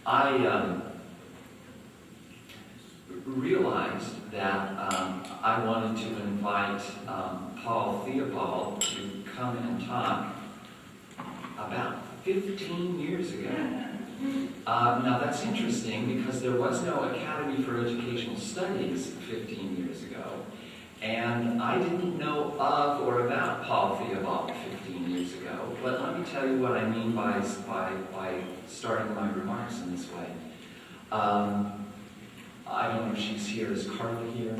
I realized that I wanted to invite Paul Theobald to come and talk about 15 years ago. Now that's interesting because there was no Academy for Educational Studies 15 years ago, and I didn't know of or about Paul Theobald 15 years ago, but let me tell you what I mean by starting my remarks in this way. I don't know if she's here. Is Carla here?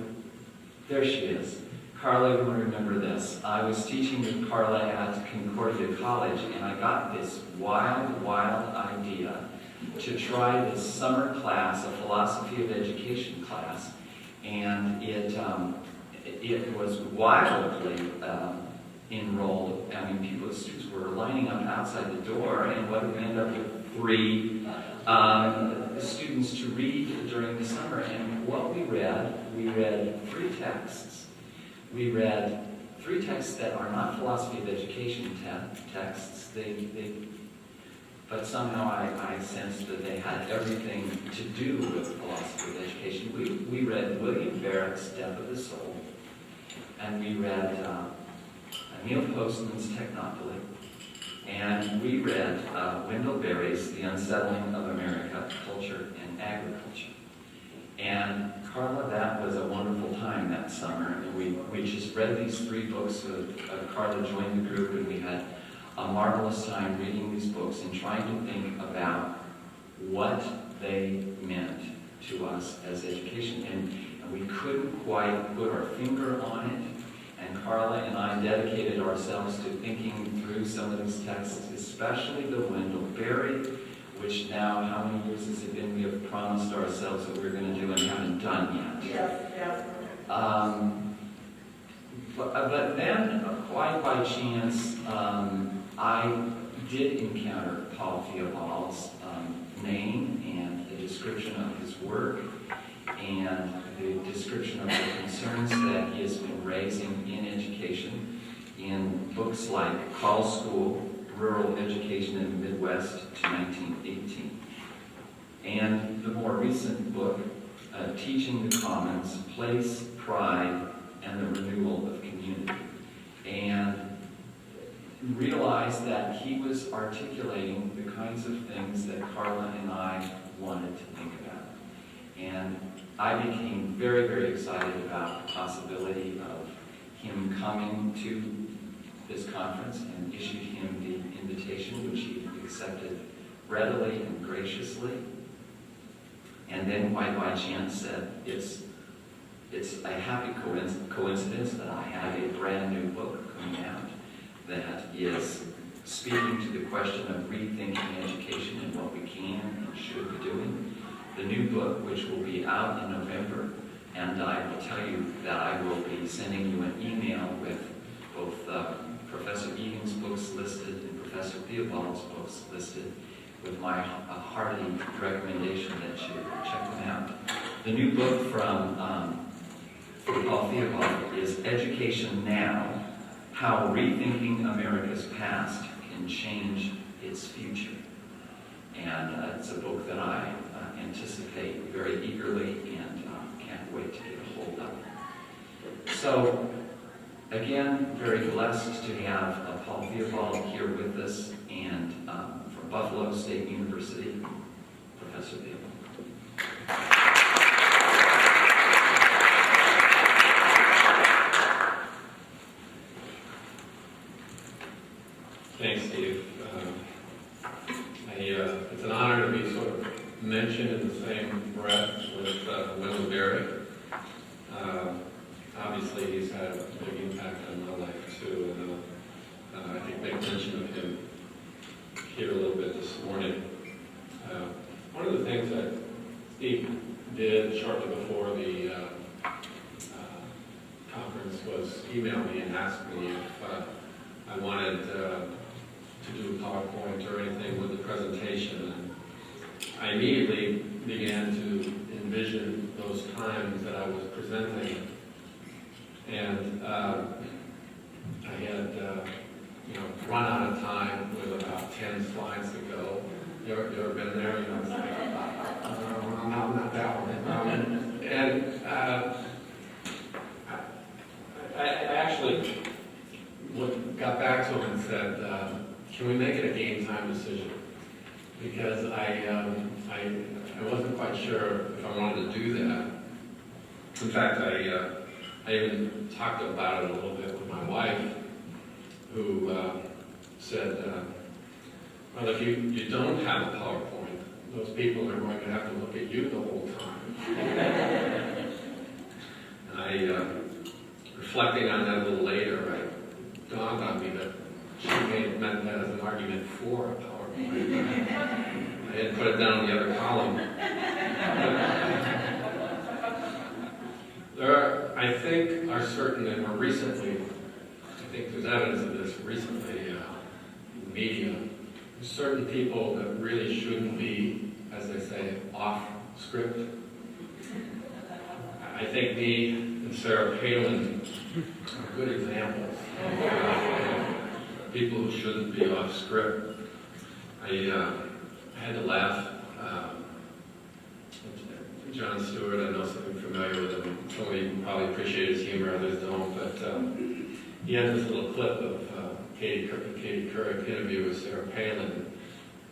There she is. Carla, you will remember this. I was teaching with Carla at Concordia College, and I got this wild idea to try this summer class, a philosophy of education class, and it was wildly enrolled. I mean, students were lining up outside the door, and what we ended up with 3 students to read during the summer. And what we read 3 texts. We read 3 texts that are not philosophy of education texts. But somehow I sensed that they had everything to do with philosophy of education. We read William Barrett's Death of the Soul, and we read Neil Postman's Technopoly, and we read Wendell Berry's The Unsettling of America, Culture and Agriculture. And Carla, that was a wonderful time that summer. We just read these 3 books. Carla joined the group, and we had a marvelous time reading these books and trying to think about what they meant to us as education. And we couldn't quite put our finger on it. And Carla and I dedicated ourselves to thinking through some of these texts, especially the Wendell Berry, which now, how many years has it been? We have promised ourselves that we're going to do and haven't done yet. Yes. But then, quite by chance, I did encounter Paul Theobald's name and the description of his work and the description of the concerns that he has been raising in education in books like Call School, Rural Education in the Midwest to 1918. And the more recent book, Teaching the Commons, Place, Pride, and the Renewal of Community. And realized that he was articulating the kinds of things that Carla and I wanted to think about. And I became very excited about the possibility of him coming to this conference and issued him the invitation, which he accepted readily and graciously. And then quite by chance said, it's a happy coincidence that I have a brand new book coming out that is speaking to the question of rethinking education and what we can and should be doing. The new book, which will be out in November, and I will tell you that I will be sending you an email with both Professor Egan's books listed and Professor Theobald's books listed with my hearty recommendation that you check them out. The new book from Paul Theobald is Education Now, How Rethinking America's Past Can Change Its Future. And it's a book that I anticipate very eagerly and can't wait to get a hold of. So, again, very blessed to have Paul Theobald here with us, and from Buffalo State University, Professor Theobald. Thanks, Steve. It's an honor to be sort of mentioned in the same breath with Wendell Berry. Obviously, he's had a big impact on my life, too, and I think make mention of him here a little bit this morning. One of the things that Steve did shortly before the conference was email me and ask me if I wanted to do a PowerPoint or anything with the presentation. And I immediately began to envision those times that I was presenting. And I had run out of time with about 10 slides to go. You ever been there? It's like that one. I actually got back to him and said, can we make it a game time decision? Because I wasn't quite sure if I wanted to do that. In fact, I even talked about it a little bit with my wife, who said, well, if you don't have a PowerPoint, those people are going to have to look at you the whole time. And reflecting on that a little later, it dawned on me that she may have meant that as an argument for a PowerPoint. I had put it down in the other column. There I think, are certain, and more recently, I think there's evidence of this recently in the media, there's certain people that really shouldn't be, as they say, off script. I think me and Sarah Palin are good examples of people who shouldn't be off script. I had to laugh. John Stewart, I know something familiar with him. Some of you probably appreciate his humor, others don't, but he had this little clip of Katie Couric interview with Sarah Palin.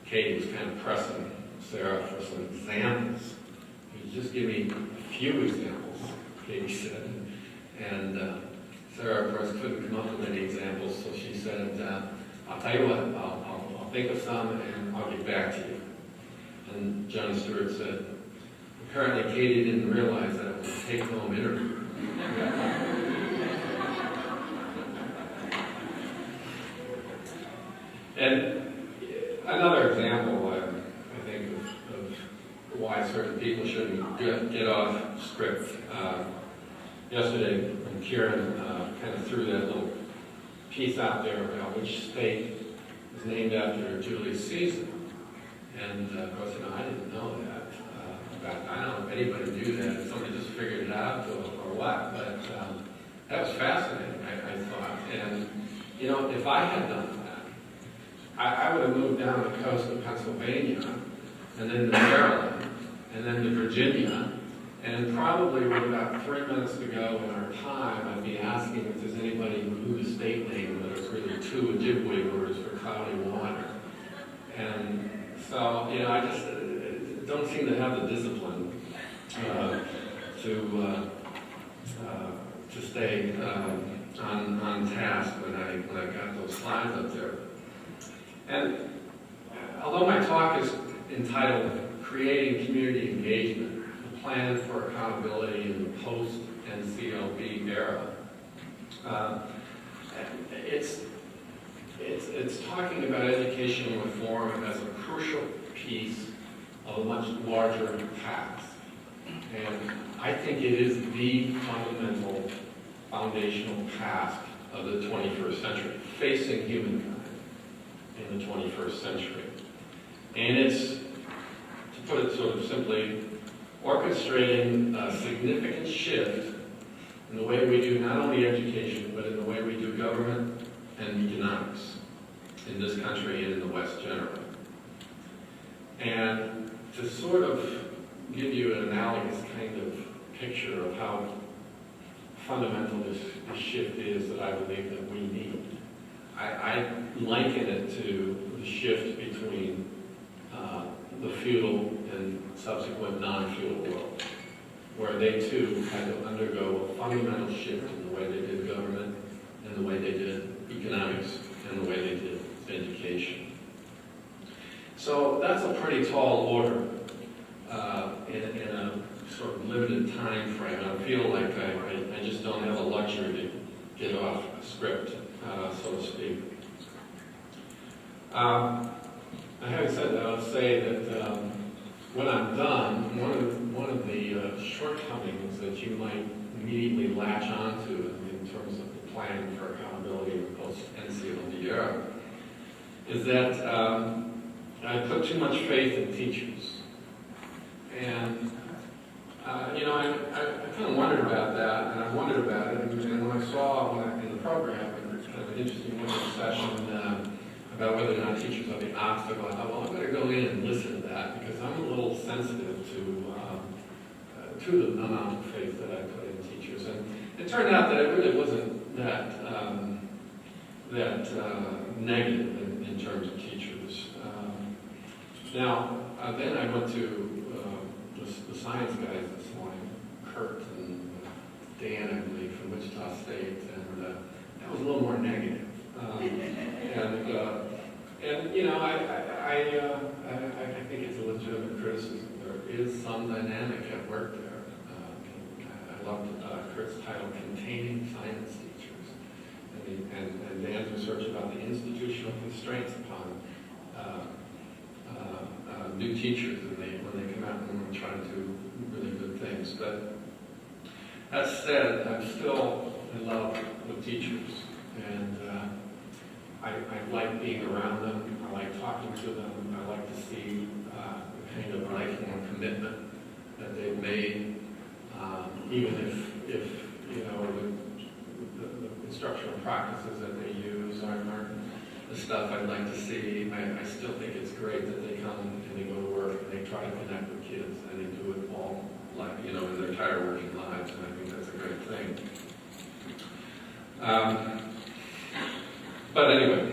Katie was kind of pressing Sarah for some examples. He just give me a few examples, Katie said. And Sarah, of course, couldn't come up with any examples, so she said, I'll tell you what, I'll think of some and I'll get back to you. And John Stewart said, apparently Katie didn't realize that it was a take-home interview. And another example, I think, of why certain people shouldn't get off script. Yesterday, when Kieran kind of threw that little piece out there about which state is named after Julius Caesar. And of course, I didn't know that. I don't know if anybody knew that, if somebody just figured it out or what, but that was fascinating, I thought. And, if I had done that, I would have moved down the coast of Pennsylvania, and then to Maryland, and then to Virginia, and probably with about 3 minutes to go in our time, I'd be asking if there's anybody who knew the state name, that was really two Ojibwe words for cloudy water. And so, I just don't seem to have the discipline to stay on task when I got those slides up there. And although my talk is entitled Creating Community Engagement, a Plan for Accountability in the Post-NCLB Era, it's talking about educational reform as a crucial piece of a much larger task. And I think it is the fundamental, foundational task of the 21st century, facing humankind in the 21st century. And it's, to put it sort of simply, orchestrating a significant shift in the way we do not only education, but in the way we do government and economics in this country and in the West generally. And to sort of give you an analogous kind of picture of how fundamental this shift is that I believe that we need, I liken it to the shift between the feudal and subsequent non-feudal world, where they too had to undergo a fundamental shift in the way they did government, and the way they did economics, and the way they did education. So that's a pretty tall order in a sort of limited time frame. I feel like I just don't have a luxury to get off script, so to speak. Having said that, I'll say that when I'm done, one of the shortcomings that you might immediately latch onto in terms of the plan for accountability in the post-NCLB era is that I put too much faith in teachers. And, I kind of wondered about that, and I wondered about it, and when I saw in the program, kind of an interesting little session about whether or not teachers are the obstacle, I thought, well, I'm going to go in and listen to that, because I'm a little sensitive to to the amount of faith that I put in teachers. And it turned out that it really wasn't that negative in terms of teachers. Then I went to the science guys this morning, Kurt and Dan, I believe, from Wichita State, and that was a little more negative. And you know, I think it's a legitimate criticism. There is some dynamic at work there. I loved Kurt's title, Containing Science Teachers, and Dan's research about the institutional constraints upon new teachers when they come out and try to do really good things. But that said, I'm still in love with teachers, and I like being around them. I like talking to them. I like to see the kind of lifelong commitment that they've made, even if you know the instructional practices that they use aren't the stuff I'd like to see. I still think it's great that they come and they go to work and they try to connect with kids, and they do it all, like, you know, in their entire working lives, and I think that's a great thing. But anyway,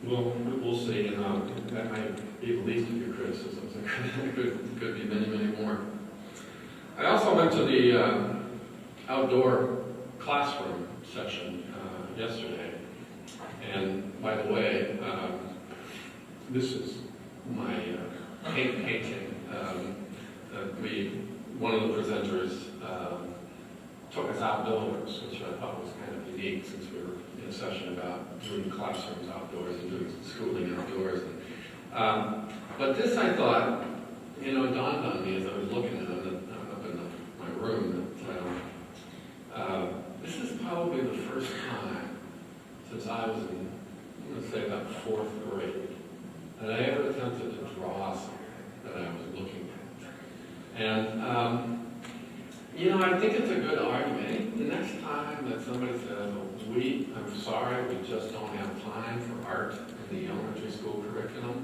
we'll see. That might be the least of your criticisms. There could be many, many more. I also went to the outdoor classroom session yesterday. And by the way, this is my painting. One of the presenters took us outdoors, which I thought was kind of unique since we were in a session about doing classrooms outdoors and doing schooling outdoors. But this, I thought, you know, it dawned on me as I was looking at it up in my room that this is probably the first time since I was in, I'm going to say about 4th grade, that I ever attempted to draw something that I was looking at. And, you know, I think it's a good argument. The next time that somebody says, I'm sorry, we just don't have time for art in the elementary school curriculum,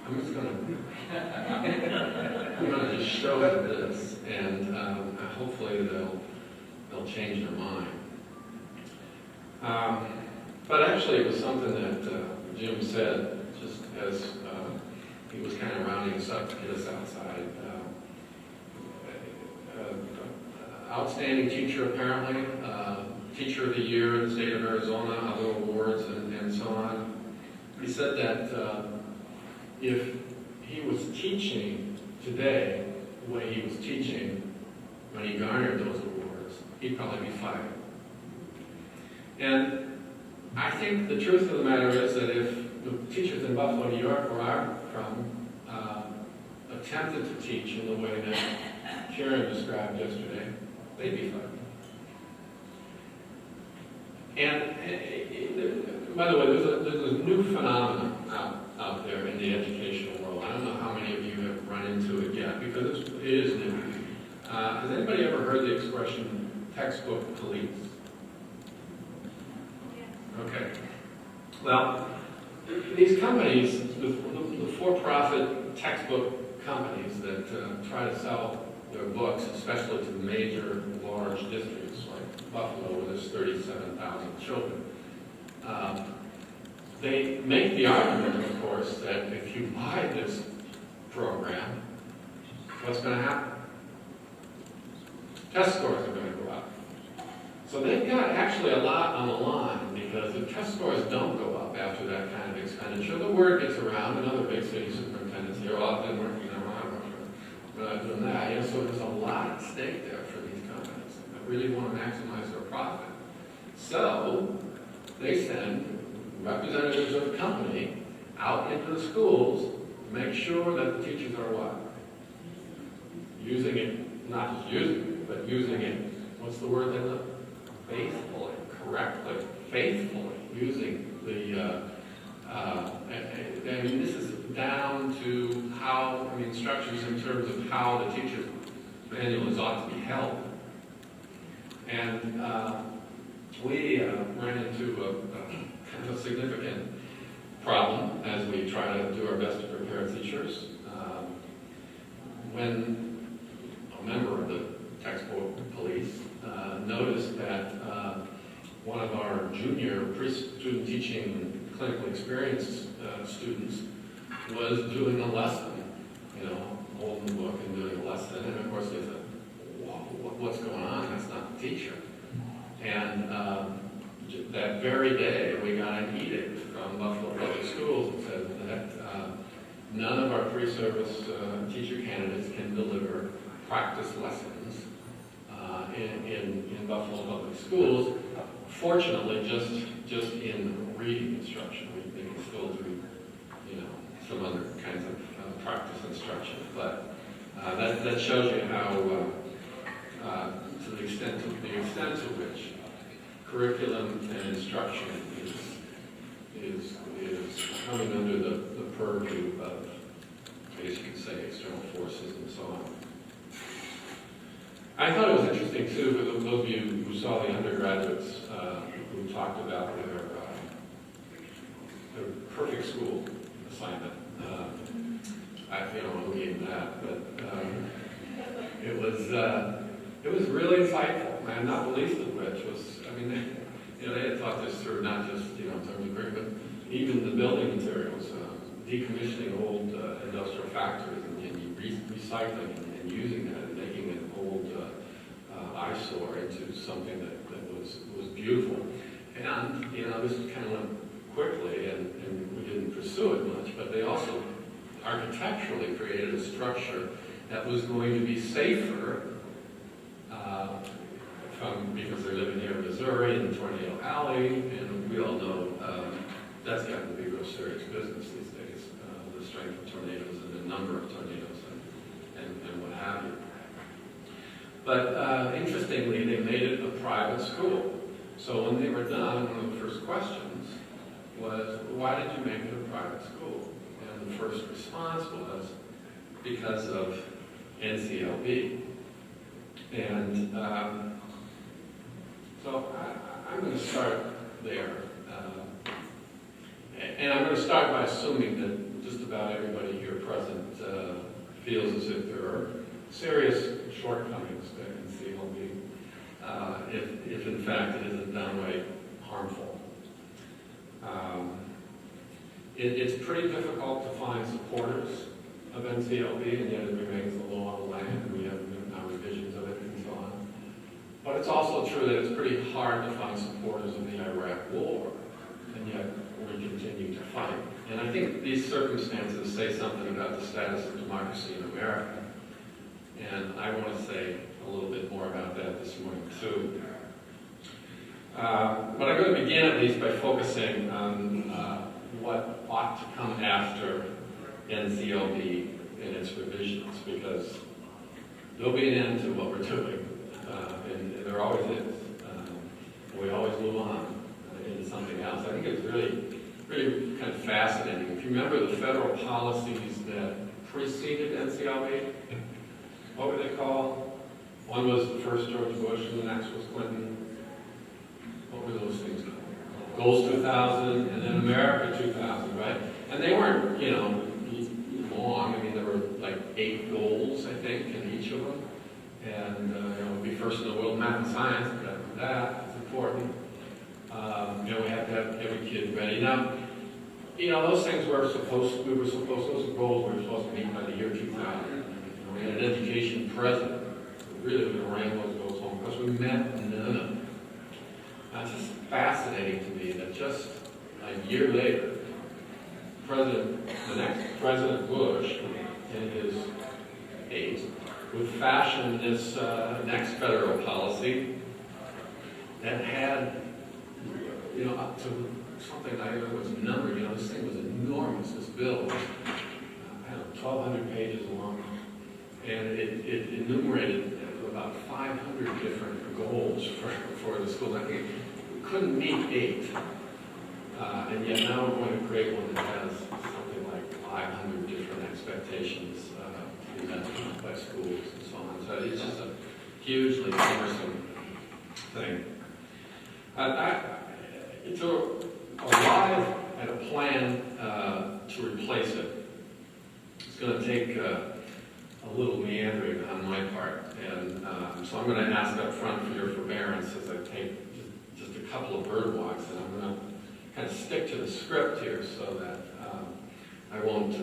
I'm just going to just show them this, and hopefully they'll change their mind. But actually, it was something that Jim said, just as he was kind of rounding us up to get us outside. Outstanding teacher, apparently, Teacher of the Year in the state of Arizona, other awards, and so on. He said that if he was teaching today the way he was teaching when he garnered those awards, he'd probably be fired. And I think the truth of the matter is that if the teachers in Buffalo, New York, where I'm from, attempted to teach in the way that Karen described yesterday, they'd be fired. And by the way, there's a new phenomenon out there in the educational world. I don't know how many of you have run into it yet, because it is new. Has anybody ever heard the expression textbook police? Okay. Well, these companies, the for-profit textbook companies that try to sell their books, especially to major, large districts like Buffalo, where there's 37,000 children, they make the argument, of course, that if you buy this program, what's going to happen? Test scores are going to go up. So they've got actually a lot on the line, because if test scores don't go up after that kind of expenditure, the word gets around, and other big city superintendents here, well, I've been working around, we're not doing that. You know, so there's a lot at stake there for these companies that really want to maximize their profit. So they send representatives of the company out into the schools to make sure that the teachers are what? Using it, not just using it, but using it, what's the word they look? Faithfully, correctly, faithfully using the, I mean, this is down to how, I mean, instructions in terms of how the teacher's manuals ought to be held. And we ran into a kind of significant problem as we try to do our best to prepare teachers. When a member junior student teaching clinical experienced students was doing a lesson, holding the book and doing a lesson. And of course they said, what's going on? That's not the teacher. And that very day, we got an edict from Buffalo Public Schools that said that none of our pre-service teacher candidates can deliver practice lessons in Buffalo Public Schools. Fortunately, just in reading instruction. They can still do, some other kinds of practice instruction. But that shows you how, to the extent to which curriculum and instruction is coming under the purview of, I guess you could say, external forces and so on. I thought it was interesting too, for those of you who saw the undergraduates who talked about their perfect school assignment. I don't know who gave that, but it was really insightful, and not the least of which was, they had thought this through, not just, in terms of curriculum, but even the building materials, decommissioning old industrial factories and recycling and using that and making an old eyesore into something that was beautiful. And, this kind of went quickly and we didn't pursue it much, but they also architecturally created a structure that was going to be safer because they're living here in Missouri in Tornado Alley, and we all know that's gotten to be real serious business these days, the strength of tornadoes and the number of tornadoes and what have you. But interestingly, they made it a private school. So when they were done, one of the first questions was, why did you make it a private school? And the first response was, because of NCLB. And so I'm going to start there. And I'm going to start by assuming that just about everybody here present feels as if there are serious shortcomings in NCLB, if in fact it isn't downright harmful. It's pretty difficult to find supporters of NCLB, and yet it remains the law of the land, and we have now revisions of it and so on. But it's also true that it's pretty hard to find supporters of the Iraq War, and yet we continue to fight. And I think these circumstances say something about the status of democracy in America. And I want to say a little bit more about that this morning, too. But I'm going to begin at least by focusing on what ought to come after NCLB and its revisions, because there'll be an end to what we're doing, and there always is. We always move on into something else. I think it's really kind of fascinating. If you remember the federal policies that preceded NCLB, what were they called? One was the first George Bush, and the next was Clinton. What were those things called? Goals 2000, and then America 2000, right? And they weren't, long. There were like 8 goals, I think, in each of them. And be first in the world in math and science. We got to do that. It's important. We have to have every kid ready. Now, those things those goals we were supposed to meet by the year 2000. We had an education president who really ran those goals home because we met none of them. It's just fascinating to me that just a year later, the next President Bush, in his aides, would fashion this next federal policy that had, up to something I was numbered. This thing was enormous. This bill was, 1,200 pages long, and it enumerated about 500 different goals for the schools. I think we couldn't meet 8. And yet now we're going to create one that has something like 500 different expectations met by schools and so on. So it's just a hugely cumbersome thing. To arrive at a plan to replace it, it's going to take a little meandering on my part. And so I'm going to ask up front for your forbearance as I take just a couple of bird walks, and I'm going to kind of stick to the script here so that I won't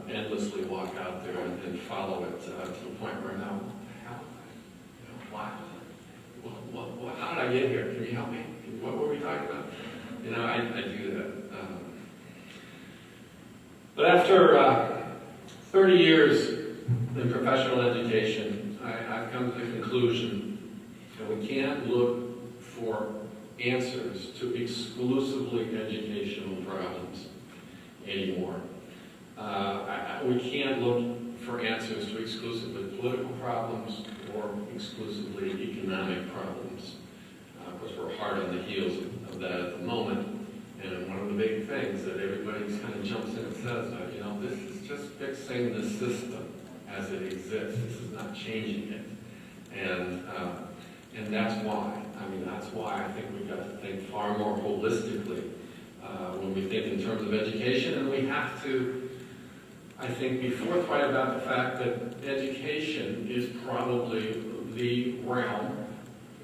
endlessly walk out there and follow it to the point where now, how? Why? How did I get here? Can you help me? What were we talking about? I do that. But after 30 years in professional education, I've come to the conclusion that we can't look for answers to exclusively educational problems anymore. We can't look for answers to exclusively political problems or exclusively economic problems. Of course, we're hard on the heels of that at the moment. And one of the big things that everybody kind of jumps in and says, this is just fixing the system as it exists. This is not changing it. And that's why. That's why I think we've got to think far more holistically when we think in terms of education. And we have to, I think, be forthright about the fact that education is probably the realm,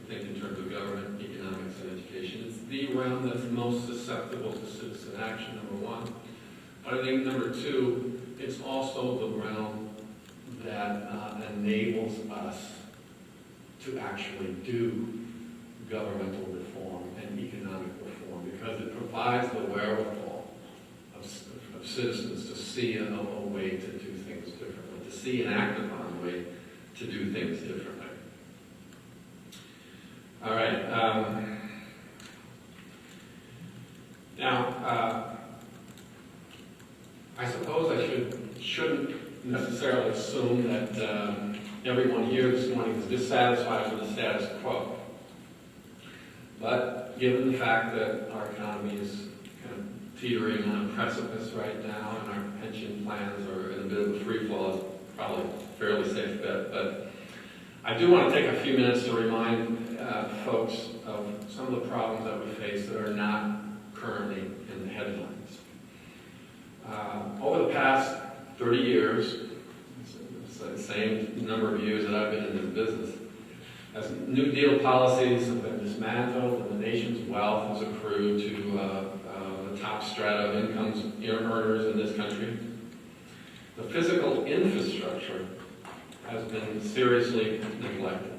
I think in terms of government, economics, and education, it's the realm that's most susceptible to citizen action, number one. But I think, number two, it's also the realm that enables us to actually do governmental reform and economic reform, because it provides the wherewithal of citizens to see a way to do things differently, to see and act upon a way to do things differently. All right. Now, I suppose I shouldn't necessarily assume that everyone here this morning is dissatisfied with the status quo. But given the fact that our economy is kind of teetering on a precipice right now, and our pension plans are in a bit of a free fall, it's probably a fairly safe bet. But I do want to take a few minutes to remind folks of some of the problems that we face that are not currently in the headlines. Over the past 30 years, it's the same number of years that I've been in this business, as New Deal policies have been dismantled and the nation's wealth has accrued to the top strata of incomes earners in this country, the physical infrastructure has been seriously neglected,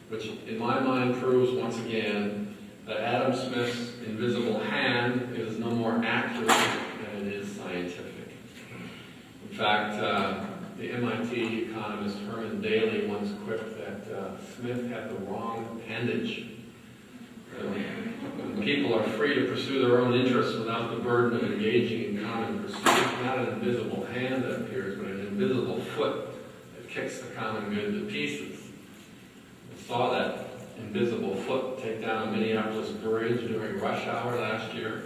which in my mind proves once again that Adam Smith's invisible hand is no more accurate than it is scientific. In fact, the MIT economist Herman Daly once quipped that Smith had the wrong appendage. When people are free to pursue their own interests without the burden of engaging in common pursuit, not an invisible hand that appears, but an invisible foot that kicks the common good to pieces. We saw that invisible foot take down a Minneapolis bridge during rush hour last year.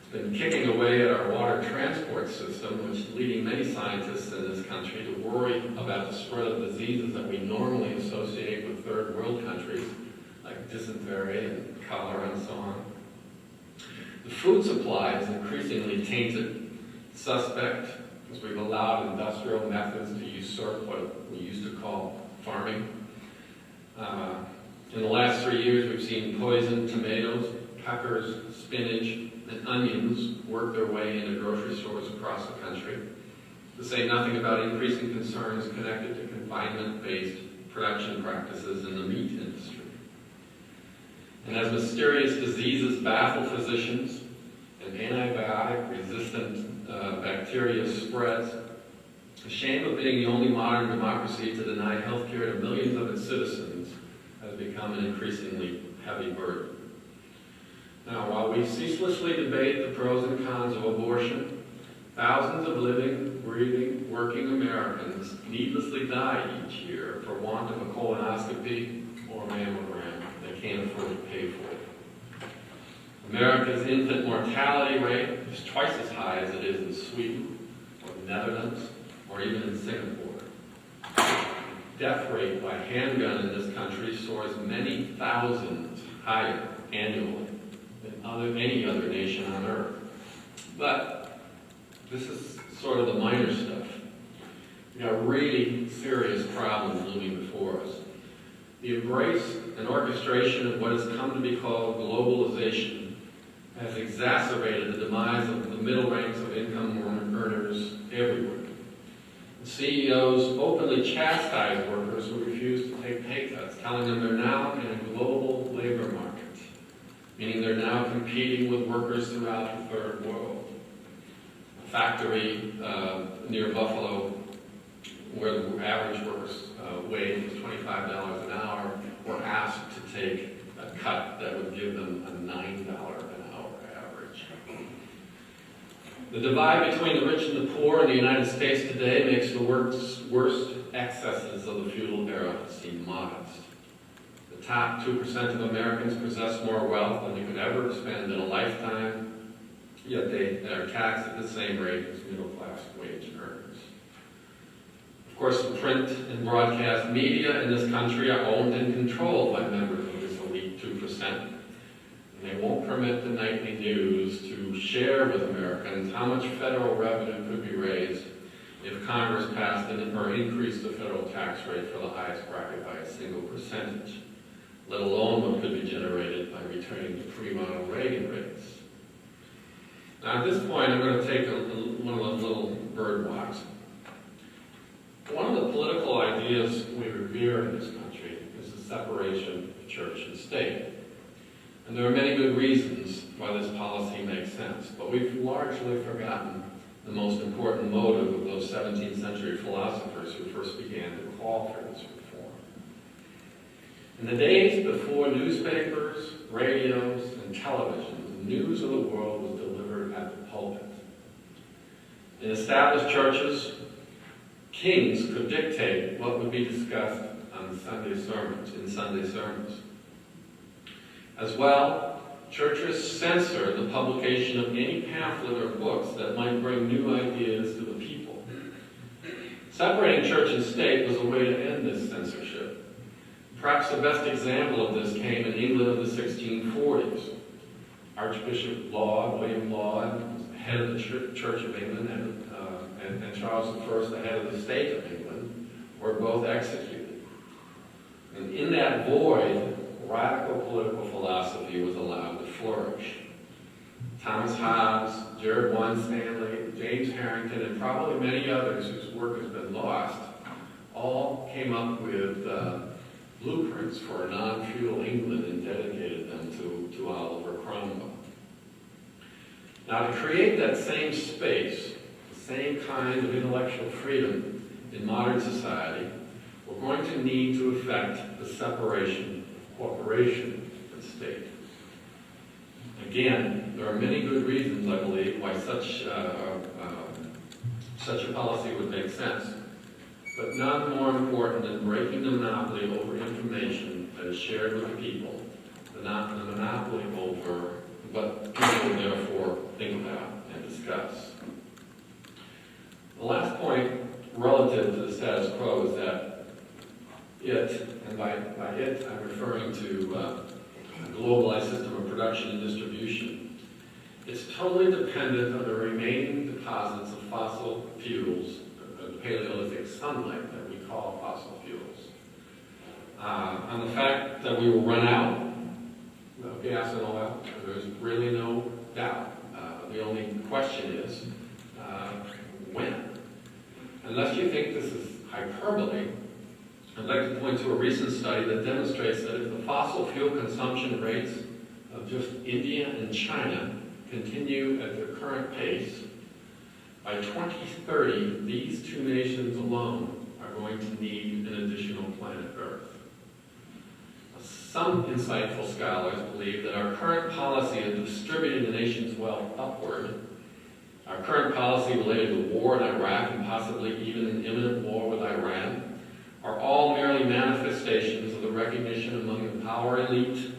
It's been kicking away at our water transport system, which is leading many scientists in this country to worry about the spread of diseases that we normally associate with third world countries, like dysentery and cholera and so on. The food supply is increasingly tainted, suspect, because we've allowed industrial methods to usurp what we used to call farming. In the last 3 years, we've seen poisoned tomatoes, peppers, spinach, and onions work their way into grocery stores across the country, to say nothing about increasing concerns connected to confinement-based production practices in the meat industry. And as mysterious diseases baffle physicians and antibiotic-resistant bacteria spreads, the shame of being the only modern democracy to deny health care to millions of its citizens has become an increasingly heavy burden. Now, while we ceaselessly debate the pros and cons of abortion, thousands of living, breathing, working Americans needlessly die each year for want of a colonoscopy or mammogram they can't afford to pay for. America's infant mortality rate is twice as high as it is in Sweden, or the Netherlands, or even in Singapore. Death rate by handgun in this country soars many thousands higher annually than any other nation on earth. But this is sort of the minor stuff. We got really serious problems looming before us. The embrace and orchestration of what has come to be called globalization has exacerbated the demise of the middle ranks of income earners everywhere. CEOs openly chastise workers who refuse to take pay cuts, telling them they're now in a global labor market, meaning they're now competing with workers throughout the third world. A factory near Buffalo, where the average worker's wage was $25 an hour, were asked to take a cut that would give them a $9 an hour average. The divide between the rich and the poor in the United States today makes the worst excesses of the feudal era seem modest. The top 2% of Americans possess more wealth than you could ever spend in a lifetime, yet they are taxed at the same rate as middle-class wage earners. Of course, the print and broadcast media in this country are owned and controlled by members of this elite 2%. And they won't permit the nightly news to share with Americans how much federal revenue could be raised if Congress passed or increased the federal tax rate for the highest bracket by a single percentage, let alone what could be generated by returning to pre-Ronald Reagan rates. Now, at this point, I'm going to take one of those little bird walks. One of the political ideas we revere in this country is the separation of church and state. And there are many good reasons why this policy makes sense, but we've largely forgotten the most important motive of those 17th century philosophers who first began to call for this reform. In the days before newspapers, radios, and television, the news of the world was delivered at the pulpit. In established churches, kings could dictate what would be discussed in Sunday sermons. As well, churches censor the publication of any pamphlet or books that might bring new ideas to the people. Separating church and state was a way to end this censorship. Perhaps the best example of this came in England of the 1640s. Archbishop Laud, William Laud, head of the Church of England, and Charles I, the head of the state of England, were both executed. And in that void, radical political philosophy was allowed to flourish. Thomas Hobbes, Jared Winstanley, James Harrington, and probably many others whose work has been lost, all came up with blueprints for a non-feudal England and dedicated them to Oliver Cromwell. Now, to create that same space, the same kind of intellectual freedom in modern society, we're going to need to effect the separation of corporation and state. Again, there are many good reasons, I believe, why such a policy would make sense, but none more important than breaking the monopoly over information that is shared with the people, the monopoly over what people therefore think about and discuss. The last point relative to the status quo is that and by it I'm referring to a globalized system of production and distribution, it's totally dependent on the remaining deposits of fossil fuels, the Paleolithic sunlight that we call fossil fuels. On the fact that we will run out of gas and oil, there's really no doubt. The only question is, when? Unless you think this is hyperbole, I'd like to point to a recent study that demonstrates that if the fossil fuel consumption rates of just India and China continue at their current pace, by 2030, these two nations alone are going to need an additional planet Earth. Some insightful scholars believe that our current policy of distributing the nation's wealth upward, our current policy related to war in Iraq and possibly even an imminent war with Iran, are all merely manifestations of the recognition among the power elite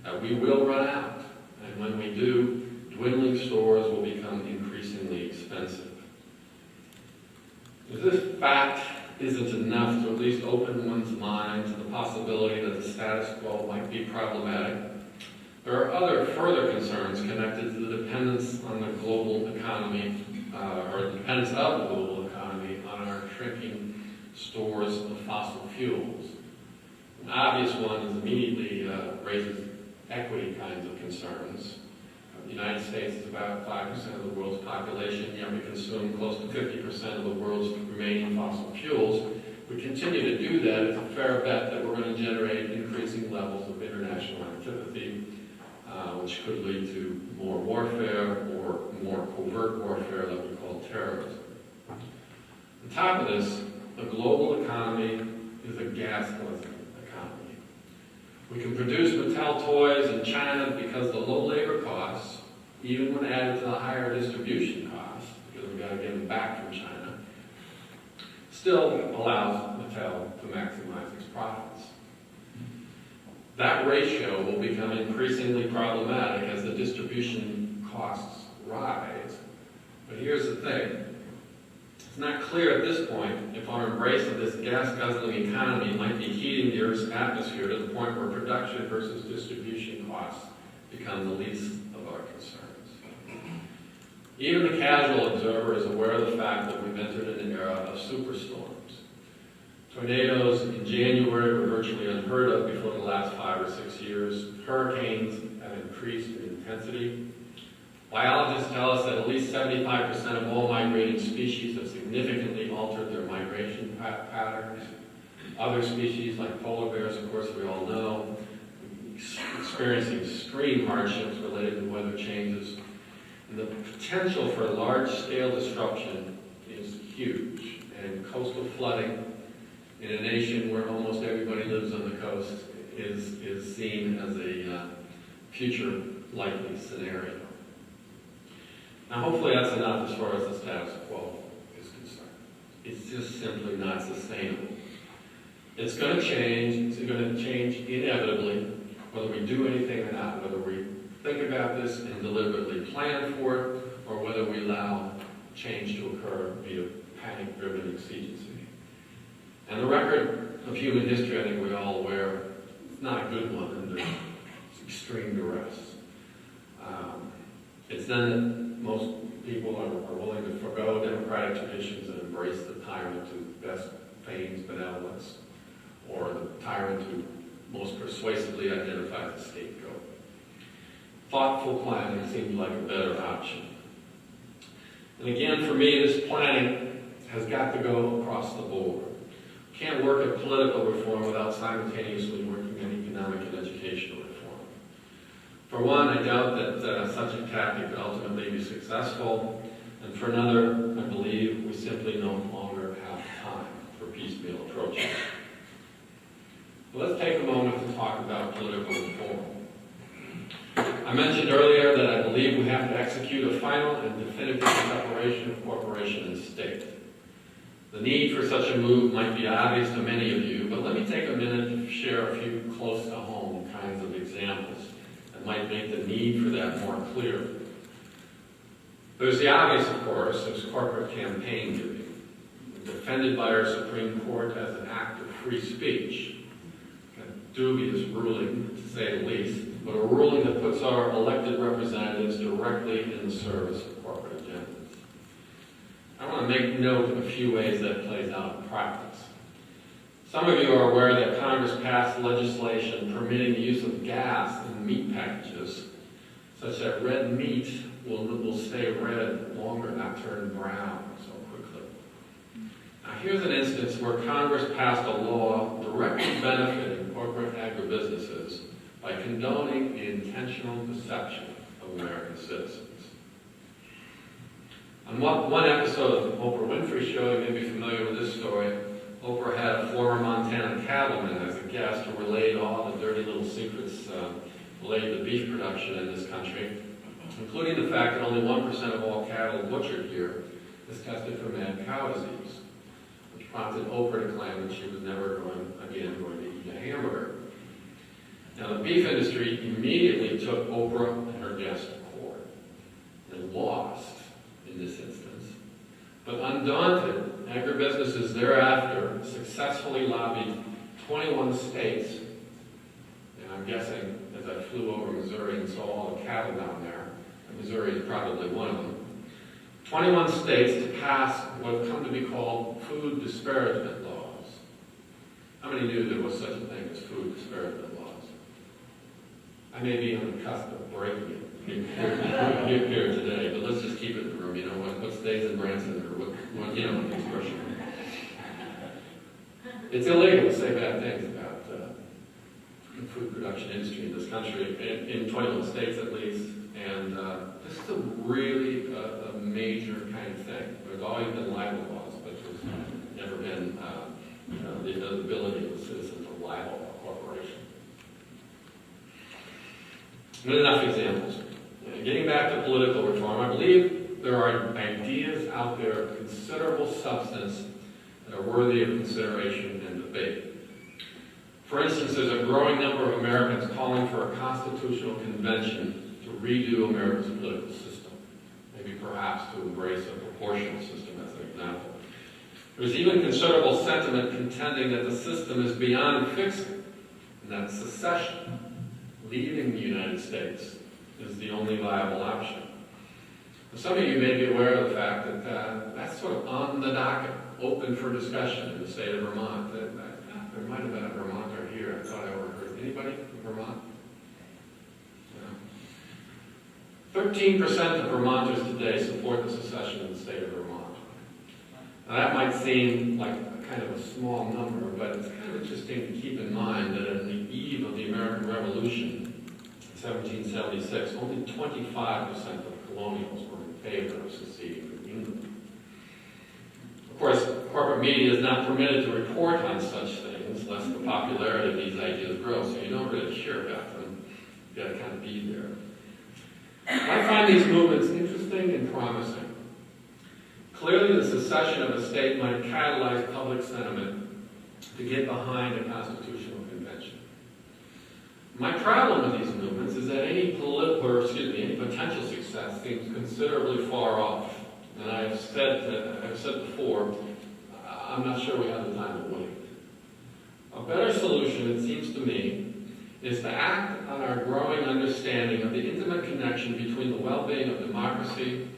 that we will run out. And when we do, dwindling stores will become increasingly expensive. If this fact isn't enough to at least open one's mind to the possibility that the status quo might be problematic, there are other further concerns connected to the dependence on the global economy, or the dependence of the global economy on our shrinking stores of fossil fuels. An obvious one is immediately raises equity kinds of concerns. The United States is about 5% of the world's population, yet we consume close to 50% of the world's remaining fossil fuels. We continue to do that, it's a fair bet that we're going to generate increasing levels of international antipathy, which could lead to more warfare or more covert warfare that we call terrorism. On top of this, the global economy is a gas-guzzling economy. We can produce Mattel toys in China because the low labor costs, even when added to the higher distribution costs, because we've got to get them back from China, still allows Mattel to maximize its profits. That ratio will become increasingly problematic as the distribution costs rise. But here's the thing. It's not clear at this point if our embrace of this gas-guzzling economy might be heating the Earth's atmosphere to the point where production versus distribution costs become the least of our concerns. Even the casual observer is aware of the fact that we've entered an era of superstorms. Tornadoes in January were virtually unheard of before the last 5 or 6 years. Hurricanes have increased in intensity. Biologists tell us that at least 75% of all migrating species have significantly altered their migration patterns. Other species, like polar bears, of course, we all know, experiencing extreme hardships related to weather changes. And the potential for large-scale disruption is huge. And coastal flooding in a nation where almost everybody lives on the coast is seen as a future likely scenario. Now, hopefully that's enough as far as the status quo is concerned. It's just simply not sustainable. It's going to change. It's going to change inevitably, whether we do anything or not, whether we think about this and deliberately plan for it, or whether we allow change to occur via panic-driven exigency. And the record of human history, I think we're all aware, it's not a good one under extreme duress. It's then that most people are willing to forgo democratic traditions and embrace the tyrant who best feigns benevolence, or the tyrant who most persuasively identifies the scapegoat. Thoughtful planning seems like a better option. And again, for me, this planning has got to go across the board. Can't work at political reform without simultaneously working at economic and educational reform. For one, I doubt that such a tactic could ultimately be successful, and for another, I believe we simply no longer have time for piecemeal approaches. Let's take a moment to talk about political reform. I mentioned earlier that I believe we have to execute a final and definitive separation of corporation and state. The need for such a move might be obvious to many of you, but let me take a minute to share a few close-to-home kinds of examples that might make the need for that more clear. There's the obvious, of course, there's corporate campaign giving, defended by our Supreme Court as an act of free speech. A dubious ruling, to say the least, but a ruling that puts our elected representatives directly in the service of corporate agendas. I want to make note of a few ways that plays out in practice. Some of you are aware that Congress passed legislation permitting the use of gas in meat packages, such that red meat will stay red longer, not turn brown so quickly. Now here's an instance where Congress passed a law directly benefiting corporate agribusinesses by condoning the intentional deception of American citizens. On one episode of the Oprah Winfrey Show, you may be familiar with this story. Oprah had a former Montana cattleman as a guest who relayed all the dirty little secrets related to beef production in this country, including the fact that only 1% of all cattle butchered here is tested for mad cow disease, which prompted Oprah to claim that she was never going to eat a hamburger. Now, the beef industry immediately took Oprah and her guest to court and lost in this instance. But undaunted, agribusinesses thereafter successfully lobbied 21 states, and I'm guessing as I flew over Missouri and saw all the cattle down there, and Missouri is probably one of them, 21 states to pass what have come to be called food disparagement laws. How many knew there was such a thing as food disparity laws? I may be on the cusp of breaking it here today, but let's just keep it in the room. You know, what stays in Branson, or what you know, what the expression. It's illegal to say bad things about the food production industry in this country, in 21 states at least, and this is a really a major kind of thing. There's always been libel laws, but there's never been the ability of the citizen to libel a corporation. But enough examples. Getting back to political reform, I believe there are ideas out there of considerable substance that are worthy of consideration and debate. For instance, there's a growing number of Americans calling for a constitutional convention to redo America's political system, maybe perhaps to embrace a proportional system as an example. There's even considerable sentiment contending that the system is beyond fixing, and that secession, leaving the United States, is the only viable option. Some of you may be aware of the fact that that's sort of on the docket, open for discussion in the state of Vermont. There might have been a Vermonter here. I thought I overheard. Anybody from Vermont? No. 13% of Vermonters today support the secession of the state of Vermont. Now that might seem like a kind of a small number, but it's kind of interesting to keep in mind that at the eve of the American Revolution, 1776, only 25% of colonials were in favor of seceding from England. Of course, corporate media is not permitted to report on such things, lest the popularity of these ideas grow, so you don't really hear about them. You've got to kind of be there. I find these movements interesting and promising. Clearly, the secession of a state might catalyze public sentiment to get behind a constitutional convention. My problem with these movements is that any potential success seems considerably far off. And I've said before, I'm not sure we have the time to wait. A better solution, it seems to me, is to act on our growing understanding of the intimate connection between the well-being of democracy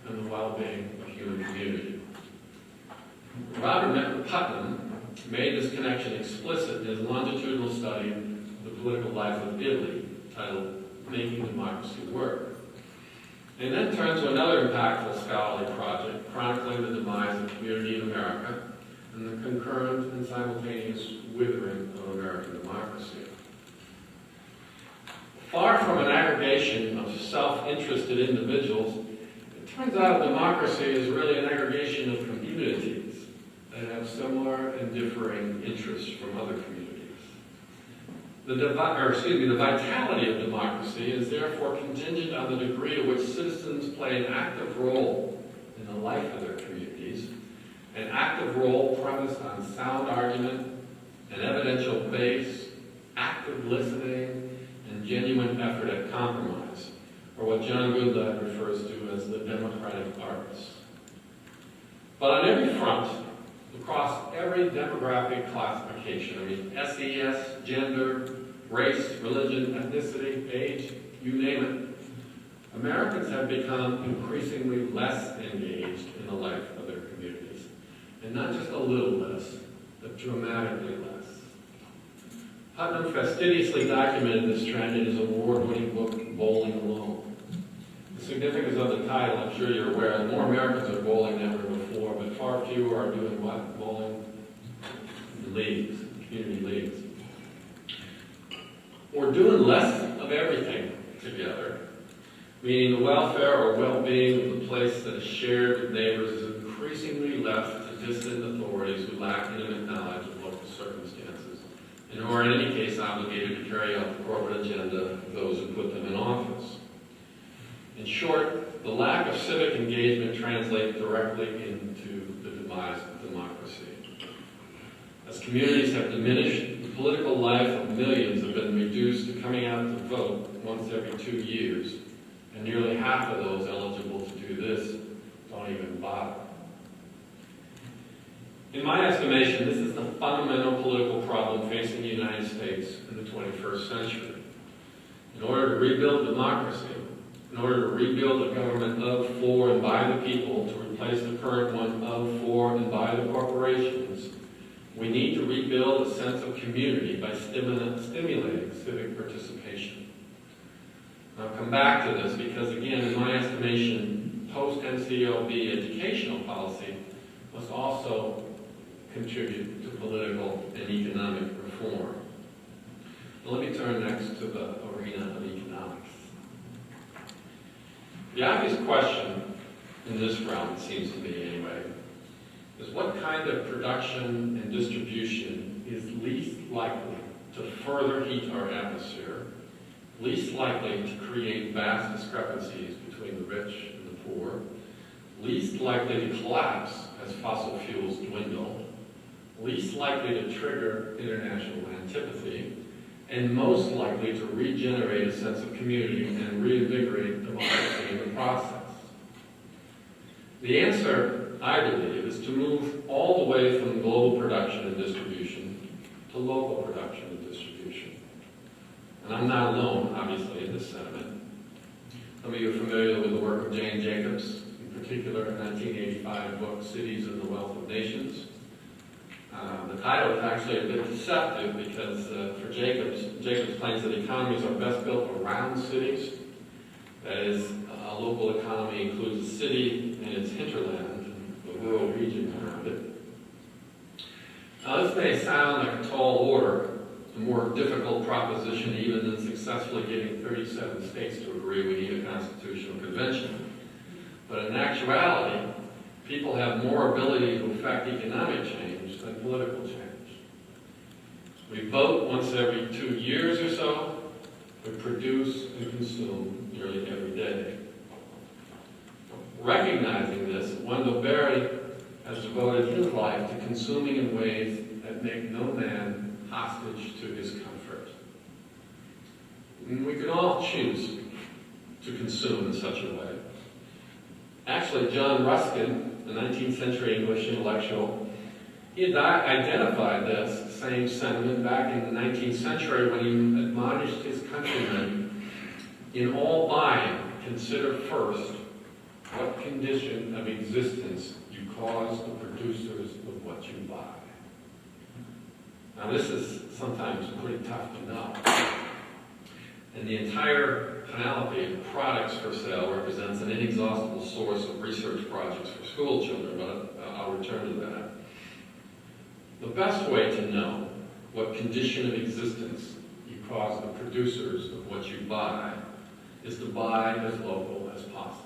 and the well-being of human community. Robert Putnam made this connection explicit in his longitudinal study of the political life of Italy, titled Making Democracy Work. And then turned to another impactful scholarly project chronicling the demise of community in America and the concurrent and simultaneous withering of American democracy. Far from an aggregation of self-interested individuals, it turns out democracy is really an aggregation of communities that have similar and differing interests from other communities. The vitality of democracy is therefore contingent on the degree to which citizens play an active role in the life of their communities, an active role premised on sound argument, an evidential base, active listening, and genuine effort at compromise, or what John Goodlad refers to as the democratic arts. But on every front, across every demographic classification, SES, gender, race, religion, ethnicity, age, you name it, Americans have become increasingly less engaged in the life of their communities. And not just a little less, but dramatically less. Putnam fastidiously documented this trend in his award-winning book, Bowling Alone. The significance of the title, I'm sure you're aware, more Americans are bowling than ever before, but far fewer are doing what? Bowling leagues, community leagues. We're doing less of everything together, meaning the welfare or well-being of the place that is shared with neighbors is increasingly left to distant authorities who lack intimate knowledge of local circumstances, and who are in any case obligated to carry out the corporate agenda of those who put them in office. In short, the lack of civic engagement translates directly into the demise of democracy. As communities have diminished, the political life of millions have been reduced to coming out to vote once every 2 years, and nearly half of those eligible to do this don't even bother. In my estimation, this is the fundamental political problem facing the United States in the 21st century. In order to rebuild democracy, in order to rebuild a government of, for, and by the people, to replace the current one of, for, and by the corporations, We need to rebuild a sense of community by stimulating civic participation. I'll come back to this because, again, in my estimation, post-NCLB educational policy must also contribute to political and economic reform. Now, let me turn next to the arena of economics. The obvious question in this realm, it seems to me anyway, is what kind of production and distribution is least likely to further heat our atmosphere, least likely to create vast discrepancies between the rich and the poor, least likely to collapse as fossil fuels dwindle, least likely to trigger international antipathy, and most likely to regenerate a sense of community and reinvigorate democracy in the process. The answer, I believe, is to move all the way from global production and distribution to local production and distribution. And I'm not alone, obviously, in this sentiment. Some of you are familiar with the work of Jane Jacobs, in particular her 1985 book, Cities and the Wealth of Nations. The title is actually a bit deceptive because for Jacobs claims that economies are best built around cities. That is, a local economy includes a city and its hinterland, the rural region around it. Now, this may sound like a tall order, a more difficult proposition even than successfully getting 37 states to agree we need a constitutional convention. But in actuality, people have more ability to affect economic change than political change. We vote once every 2 years or so. We produce and consume nearly every day. Recognizing this, Wendell Berry has devoted his life to consuming in ways that make no man hostage to his comfort. And we can all choose to consume in such a way. Actually, John Ruskin, the 19th century English intellectual, he had identified this same sentiment back in the 19th century when he admonished his countrymen, in all buying, consider first what condition of existence you cause the producers of what you buy. Now this is sometimes pretty tough to know. And the entire panoply of products for sale represents an inexhaustible source of research projects for school children, but I'll return to that. The best way to know what condition of existence you cause the producers of what you buy is to buy as local as possible.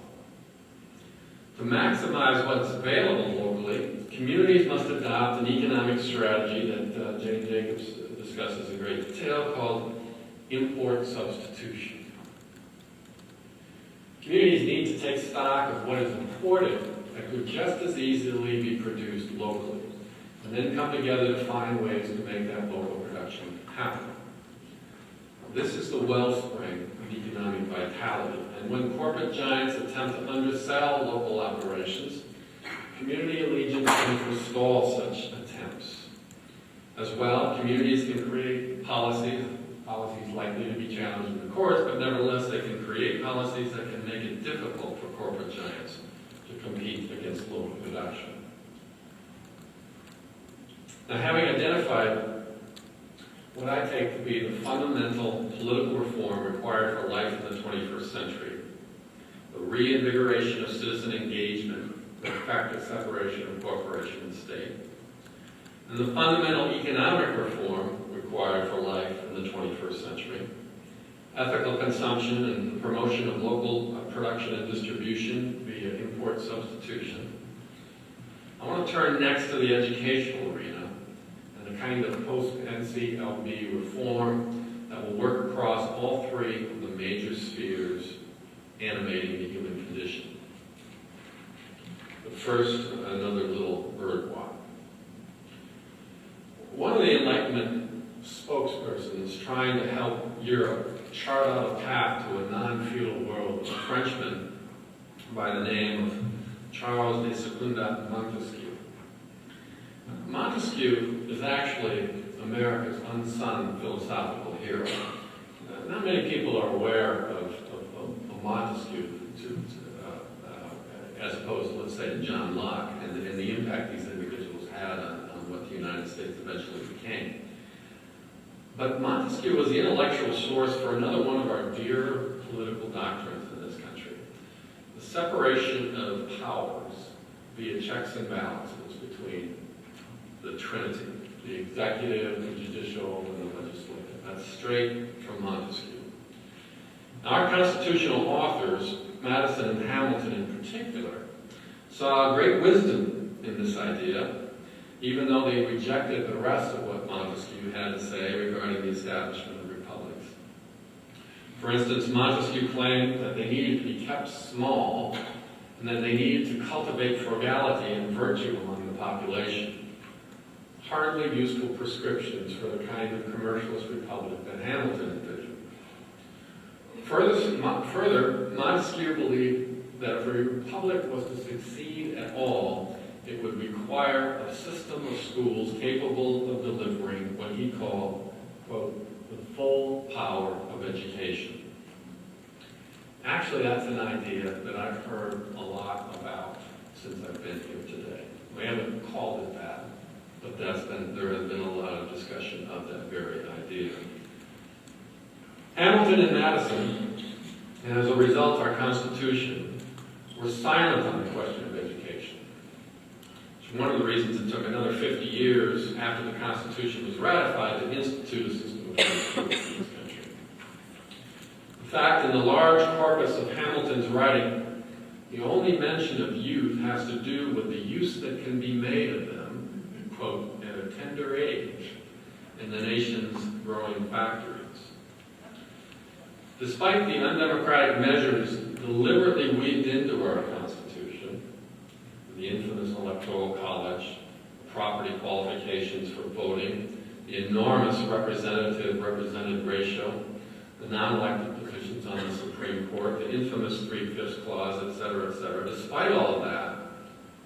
To maximize what's available locally, communities must adopt an economic strategy that Jane Jacobs discusses in great detail called import substitution. Communities need to take stock of what is imported that could just as easily be produced locally, and then come together to find ways to make that local production happen. This is the wellspring of economic vitality, and when corporate giants attempt to undersell local operations, community allegiance can forestall such attempts. As well, communities can create policies likely to be challenged in the courts, but nevertheless they can create policies that can make it difficult for corporate giants to compete against local production. Now, having identified what I take to be the fundamental political reform required for life in the 21st century, the reinvigoration of citizen engagement, the effective separation of corporation and state, and the fundamental economic reform required for life in the 21st century, ethical consumption and the promotion of local production and distribution via import substitution. I want to turn next to the educational arena and the kind of post-NCLB reform that will work across all three of the major spheres animating the human condition. But first, another little bird walk. One of the Enlightenment spokespersons trying to help Europe chart out a path to a non-feudal world was a Frenchman by the name of Charles de Secunda Montesquieu. Montesquieu is actually America's unsung philosophical hero. Not many people are aware of Montesquieu as opposed to, let's say, John Locke and the impact these individuals had on what the United States eventually became. But Montesquieu was the intellectual source for another one of our dear political doctrines in this country: the separation of powers via checks and balances between the Trinity, the executive, the judicial, and the legislative. That's straight from Montesquieu. Now, our constitutional authors, Madison and Hamilton in particular, saw great wisdom in this idea, even though they rejected the rest of what Montesquieu had to say regarding the establishment of republics. For instance, Montesquieu claimed that they needed to be kept small and that they needed to cultivate frugality and virtue among the population. Hardly useful prescriptions for the kind of commercialist republic that Hamilton envisioned. Further, Montesquieu believed that if a republic was to succeed at all, it would require a system of schools capable of delivering what he called, quote, the full power of education. Actually, that's an idea that I've heard a lot about since I've been here today. We haven't called it that, but there has been a lot of discussion of that very idea. Hamilton and Madison, and as a result our Constitution, were silent on the question of education. It's one of the reasons it took another 50 years after the Constitution was ratified to institute a system of education in this country. In fact, in the large corpus of Hamilton's writing, the only mention of youth has to do with the use that can be made of them, quote, at a tender age in the nation's growing factories. Despite the undemocratic measures deliberately weaved into our Constitution, the infamous Electoral College, property qualifications for voting, the enormous represented ratio, the non-elected positions on the Supreme Court, the infamous 3/5 clause, etc., despite all of that,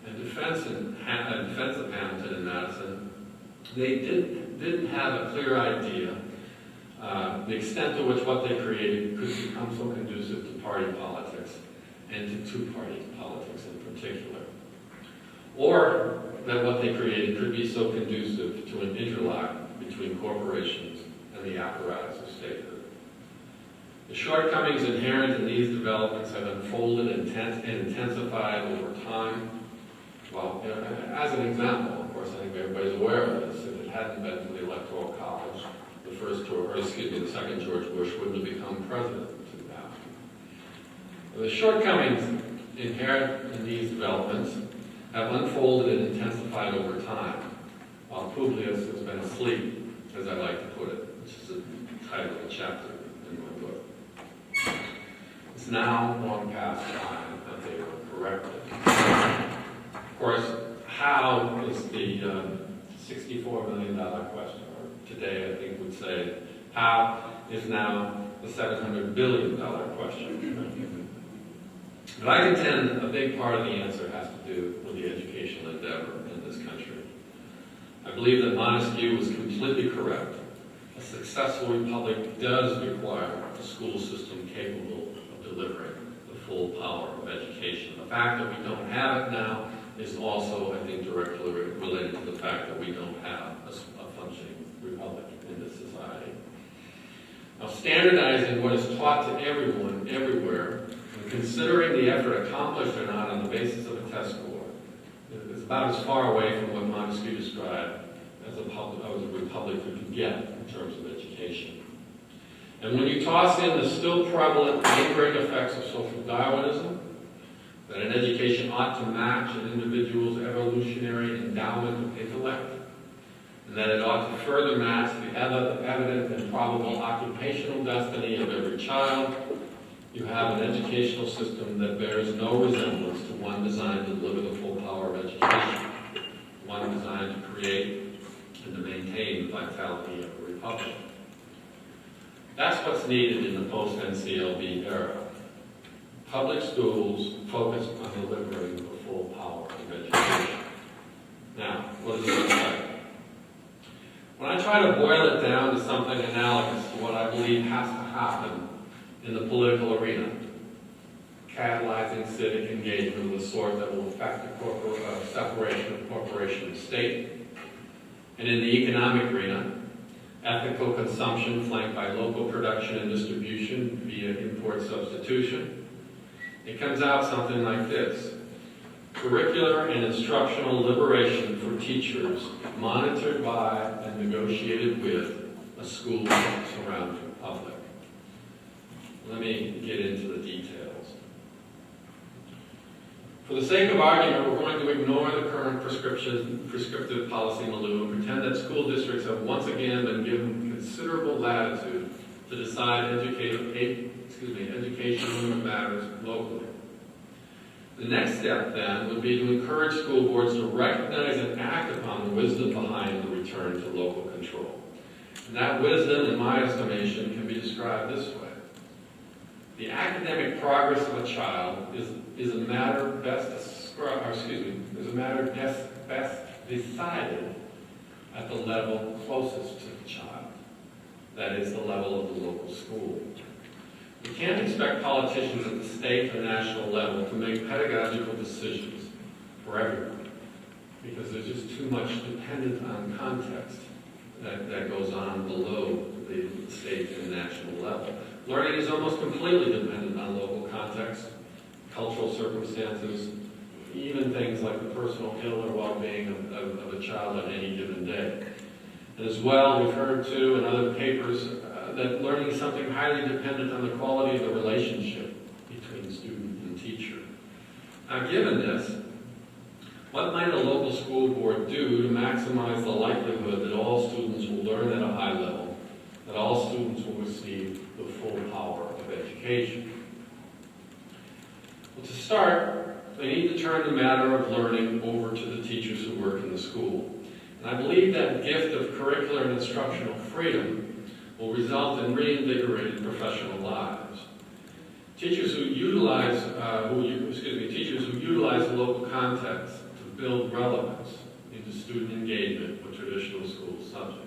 and defense of Hamilton and Madison, they didn't have a clear idea the extent to which what they created could become so conducive to party politics, and to two-party politics in particular. Or that what they created could be so conducive to an interlock between corporations and the apparatus of statehood. The shortcomings inherent in these developments have unfolded and intensified over time. Well, as an example, of course, I think everybody's aware of this. If it hadn't been for the Electoral College, the second George Bush wouldn't have become president in 2000. The shortcomings inherent in these developments have unfolded and intensified over time, while Publius has been asleep, as I like to put it, which is the title of a chapter in my book. It's now long past time that they were corrected. Of course, how is the $64 million question? Today, I think, would say, how is now the $700 billion question? But I contend a big part of the answer has to do with the educational endeavor in this country. I believe that Montesquieu was completely correct. A successful republic does require a school system capable of delivering the full power of education. The fact that we don't have it now is also, I think, directly related to the fact that we don't have a functioning republic in this society. Now, standardizing what is taught to everyone, everywhere, and considering the effort accomplished or not on the basis of a test score is about as far away from what Montesquieu described as a republic could get in terms of education. And when you toss in the still prevalent lingering effects of social Darwinism, that an education ought to match an individual's evolutionary endowment of intellect, and that it ought to further match the evident and probable occupational destiny of every child, you have an educational system that bears no resemblance to one designed to deliver the full power of education, one designed to create and to maintain the vitality of a republic. That's what's needed in the post-NCLB era. Public schools focused on delivering the full power of education. Now, what does it look like? When I try to boil it down to something analogous to what I believe has to happen in the political arena, catalyzing civic engagement of the sort that will affect the separation of corporation and state, And in the economic arena, ethical consumption flanked by local production and distribution via import substitution. It comes out something like this: curricular and instructional liberation for teachers monitored by and negotiated with a school surrounding public. Let me get into the details. For the sake of argument, we're going to ignore the current prescriptive policy in the lieu and pretend that school districts have once again been given considerable latitude to decide educational matters locally. The next step, then, would be to encourage school boards to recognize and act upon the wisdom behind the return to local control. And that wisdom, in my estimation, can be described this way. The academic progress of a child is a matter best decided at the level closest to the child. That is the level of the local school. We can't expect politicians at the state or national level to make pedagogical decisions for everyone, because there's just too much dependent on context that goes on below the state and national level. Learning is almost completely dependent on local context, cultural circumstances, even things like the personal ill or well-being of a child on any given day. And as well, we've heard too in other papers that learning is something highly dependent on the quality of the relationship between student and teacher. Now, given this, what might a local school board do to maximize the likelihood that all students will learn at a high level, that all students will receive the full power of education? Well, to start, they need to turn the matter of learning over to the teachers who work in the school. And I believe that gift of curricular and instructional freedom will result in reinvigorated professional lives. Teachers who utilize the local context to build relevance into student engagement with traditional school subjects.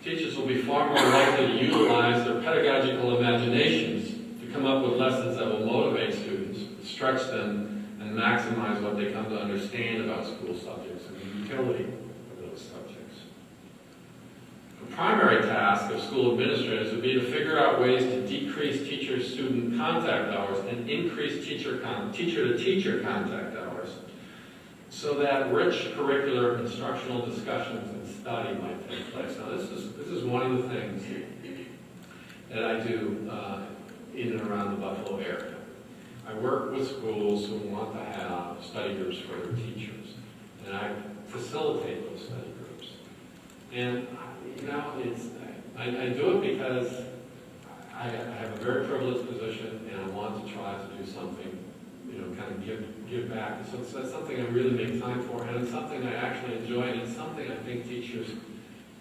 Teachers will be far more likely to utilize their pedagogical imaginations to come up with lessons that will motivate students, stretch them, and maximize what they come to understand about school subjects and the utility of those subjects. The primary task of school administrators would be to figure out ways to decrease teacher-student contact hours and increase teacher-to-teacher contact hours so that rich curricular instructional discussions and study might take place. Now, this is one of the things that I do in and around the Buffalo area. I work with schools who want to have study groups for their teachers, and I facilitate those study groups. And I do it because I have a very privileged position, and I want to try to do something, kind of give back. So that's something I really make time for, and it's something I actually enjoy, and it's something I think teachers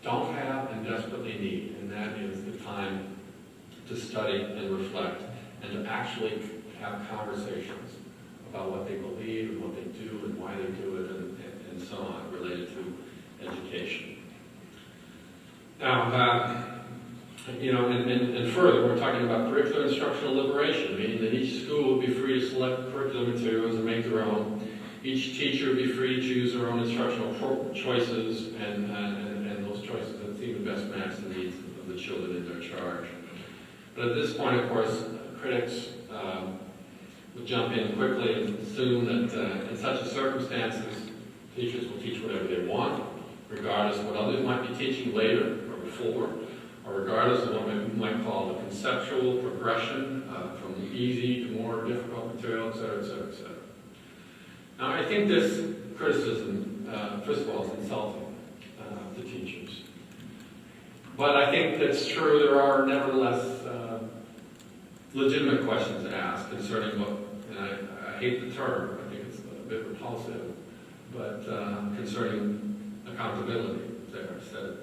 don't have and desperately need, and that is the time to study and reflect and to actually have conversations about what they believe and what they do and why they do it and so on related to education. Now, and further, we're talking about curricular instructional liberation, meaning that each school will be free to select curricular materials and make their own. Each teacher will be free to choose their own instructional choices and those choices that seem to best match the needs of the children in their charge. But at this point, of course, critics will jump in quickly and assume that in such circumstances, teachers will teach whatever they want, regardless of what others might be teaching later or before, or regardless of what we might call the conceptual progression from easy to more difficult material, et cetera, et cetera, et cetera. Now, I think this criticism, first of all, is insulting to teachers. But I think that's true. There are nevertheless legitimate questions asked concerning what, and I hate the term, I think it's a bit repulsive, but concerning accountability, there I said it.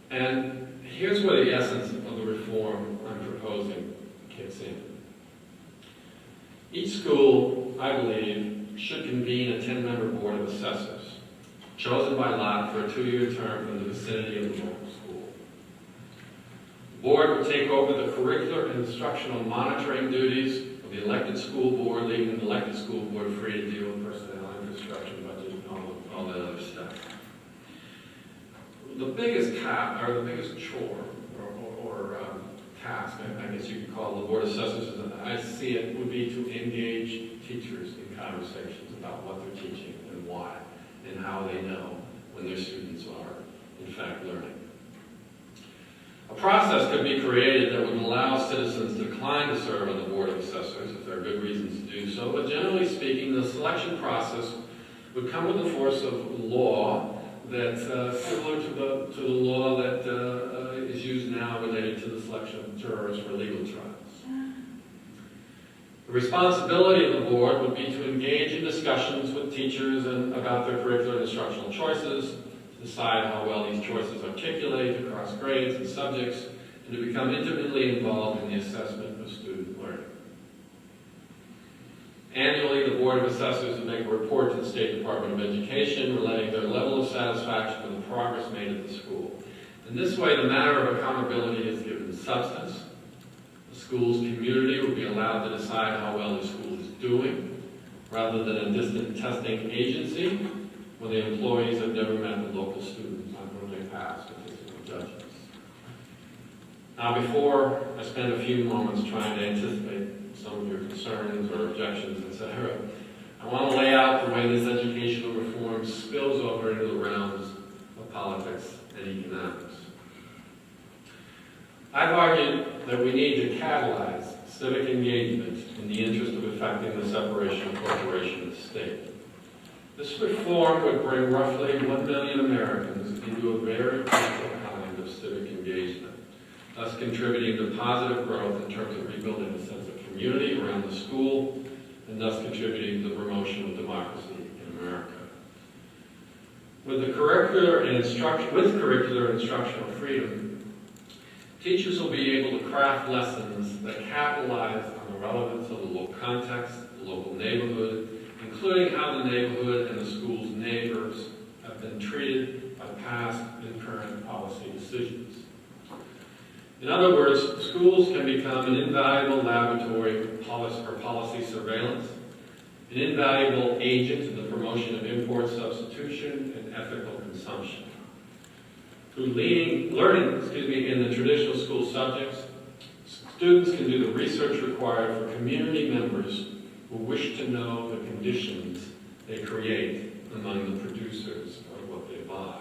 And here's where the essence of the reform I'm proposing kicks in. Each school, I believe, should convene a 10-member board of assessors, chosen by lot for a 2-year term from the vicinity of the local school. The board would take over the curricular and instructional monitoring duties of the elected school board, leaving the elected school board free to deal with personnel, infrastructure, budget, and all that other stuff. the biggest chore or task, I guess you could call the Board of Assessors, as I see it, would be to engage teachers in conversations about what they're teaching and why, and how they know when their students are, in fact, learning. A process could be created that would allow citizens to decline to serve on the Board of Assessors if there are good reasons to do so, but generally speaking, the selection process would come with the force of law that's similar to the law that is used now related to the selection of jurors for legal trials. The responsibility of the board would be to engage in discussions with teachers and about their curricular and instructional choices, to decide how well these choices articulate across grades and subjects, and to become intimately involved in the assessment of student learning. Annually, the Board of Assessors would make a report to the State Department of Education relating their level of satisfaction with the progress made at the school. In this way, the matter of accountability is given substance. The school's community will be allowed to decide how well the school is doing, rather than a distant testing agency when the employees have never met the local students on whom they pass statistical judgments. Now, before I spend a few moments trying to anticipate some of your concerns or objections, etc., I want to lay out the way this educational reform spills over into the realms of politics and economics. I've argued that we need to catalyze civic engagement in the interest of effecting the separation of corporation and state. This reform would bring roughly 1 million Americans into a very critical kind of civic engagement, thus contributing to positive growth in terms of rebuilding a sense of community around the school, and thus contributing to the promotion of democracy in America. With curricular and instructional freedom, teachers will be able to craft lessons that capitalize on the relevance of the local context, the local neighborhood, including how the neighborhood and the school's neighbors have been treated by past and current policy decisions. In other words, schools can become an invaluable laboratory for policy surveillance, an invaluable agent in the promotion of import substitution and ethical consumption. Through learning in the traditional school subjects, students can do the research required for community members who wish to know the conditions they create among the producers of what they buy.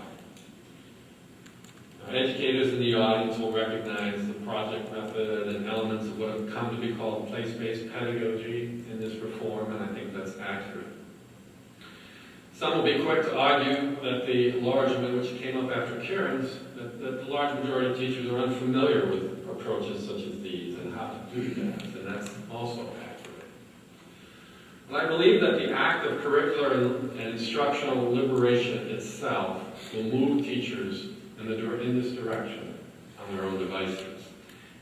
Now, educators in the audience will recognize the project method and elements of what have come to be called place-based pedagogy in this reform, and I think that's accurate. Some will be quick to argue that which came up after Kieran's, that the large majority of teachers are unfamiliar with approaches such as these and how to do that, and that's also accurate. But I believe that the act of curricular and instructional liberation itself will move teachers in this direction on their own devices.